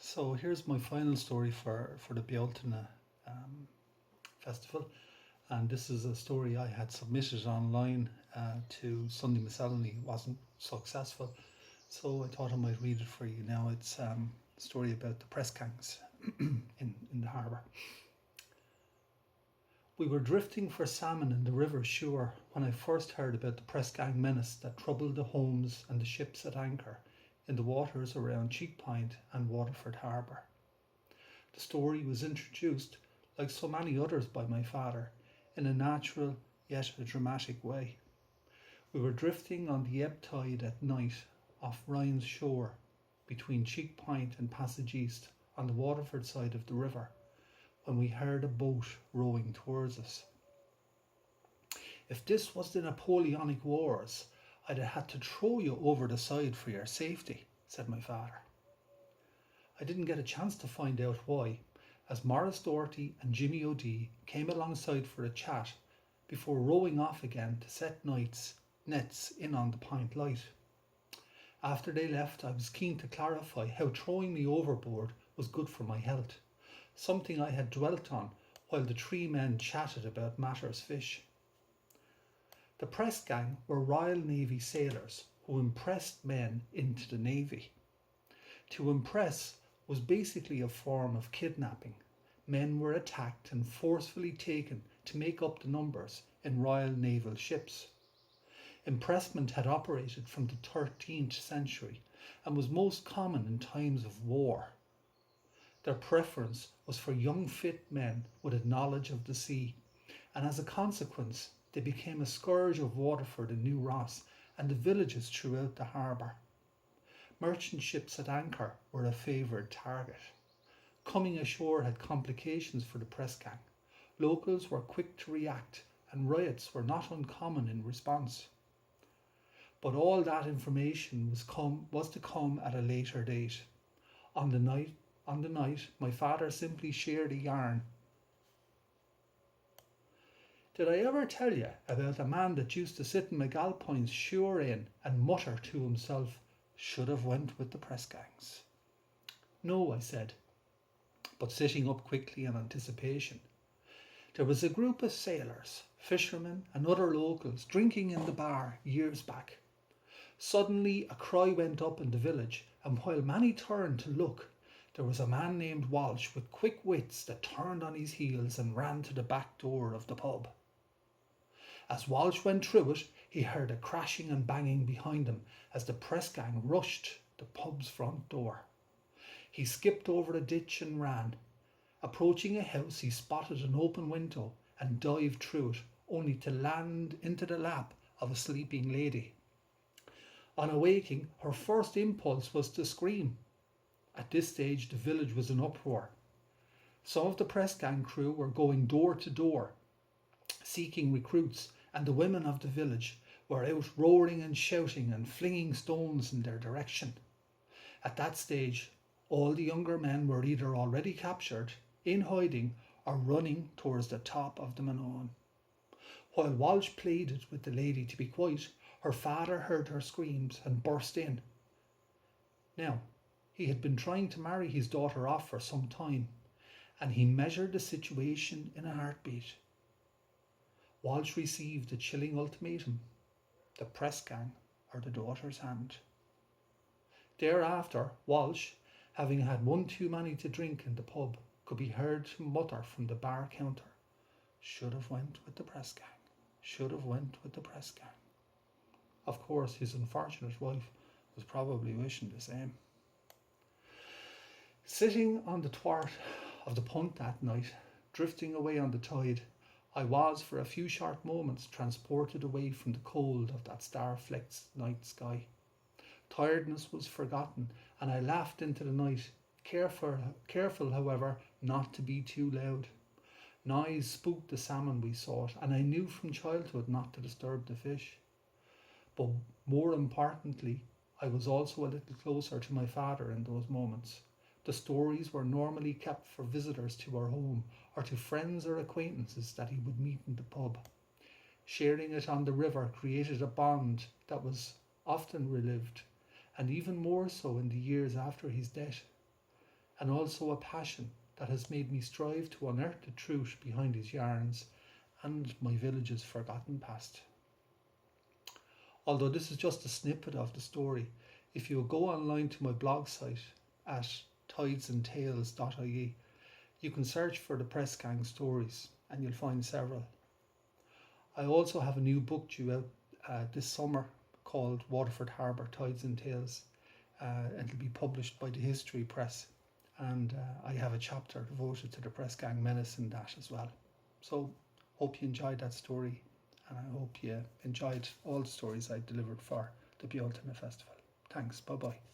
So here's my final story for the Bealtaine um, festival, and this is a story I had submitted online to Sunday Miscellany. It wasn't successful, so I thought I might read it for you now. It's a story about the press gangs in the harbour. We were drifting for salmon in the river Suir when I first heard about the press gang menace that troubled the homes and the ships at anchor in the waters around Cheek Point and Waterford Harbour. The story was introduced, like so many others, by my father, in a natural yet a dramatic way. We were drifting on the ebb tide at night off Ryan's shore between Cheek Point and Passage East on the Waterford side of the river when we heard a boat rowing towards us. If this was the Napoleonic Wars, I'd have had to throw you over the side for your safety, said my father. I didn't get a chance to find out why, as Morris Doherty and Jimmy O'Dea came alongside for a chat before rowing off again to set nets in on the Point Light. After they left, I was keen to clarify how throwing me overboard was good for my health, something I had dwelt on while the three men chatted about matters fish. The press gang were Royal Navy sailors who impressed men into the Navy. To impress was basically a form of kidnapping. Men were attacked and forcefully taken to make up the numbers in Royal Naval ships. Impressment had operated from the 13th century and was most common in times of war. Their preference was for young fit men with a knowledge of the sea, and as a consequence they became a scourge of Waterford and New Ross and the villages throughout the harbour. Merchant ships at anchor were a favoured target. Coming ashore had complications for the press gang. Locals were quick to react and riots were not uncommon in response. But all that information was to come at a later date. On the night, my father simply shared a yarn. Did I ever tell you about a man that used to sit in McAlpine's Sure Inn and mutter to himself, should have went with the press gangs? No, I said, but sitting up quickly in anticipation. There was a group of sailors, fishermen and other locals drinking in the bar years back. Suddenly a cry went up in the village, and while many turned to look, there was a man named Walsh with quick wits that turned on his heels and ran to the back door of the pub. As Walsh went through it, he heard a crashing and banging behind him as the press gang rushed the pub's front door. He skipped over a ditch and ran. Approaching a house, he spotted an open window and dived through it, only to land into the lap of a sleeping lady. On awaking, her first impulse was to scream. At this stage, the village was in uproar. Some of the press gang crew were going door to door, seeking recruits, and the women of the village were out roaring and shouting and flinging stones in their direction. At that stage, all the younger men were either already captured, in hiding, or running towards the top of the Manon. While Walsh pleaded with the lady to be quiet, her father heard her screams and burst in. Now, he had been trying to marry his daughter off for some time, and he measured the situation in a heartbeat. Walsh received a chilling ultimatum: the press gang or the daughter's hand. Thereafter, Walsh, having had one too many to drink in the pub, could be heard to mutter from the bar counter, should have went with the press gang, should have went with the press gang. Of course, his unfortunate wife was probably wishing the same. Sitting on the thwart of the punt that night, drifting away on the tide, I was for a few short moments transported away from the cold of that star-flecked night sky. Tiredness was forgotten, and I laughed into the night, careful, however, not to be too loud. Noise spooked the salmon we sought, and I knew from childhood not to disturb the fish. But more importantly, I was also a little closer to my father in those moments. The stories were normally kept for visitors to our home or to friends or acquaintances that he would meet in the pub. Sharing it on the river created a bond that was often relived, and even more so in the years after his death. and also a passion that has made me strive to unearth the truth behind his yarns and my village's forgotten past. Although this is just a snippet of the story, if you go online to my blog site at tidesandtales.ie, you can search for the Press Gang stories and you'll find several. I also have a new book due out this summer called Waterford Harbour Tides and Tales. It'll be published by the History Press, and I have a chapter devoted to the Press Gang menace in that as well. So hope you enjoyed that story, and I hope you enjoyed all the stories I delivered for the Bealtaine Festival. Thanks, bye bye.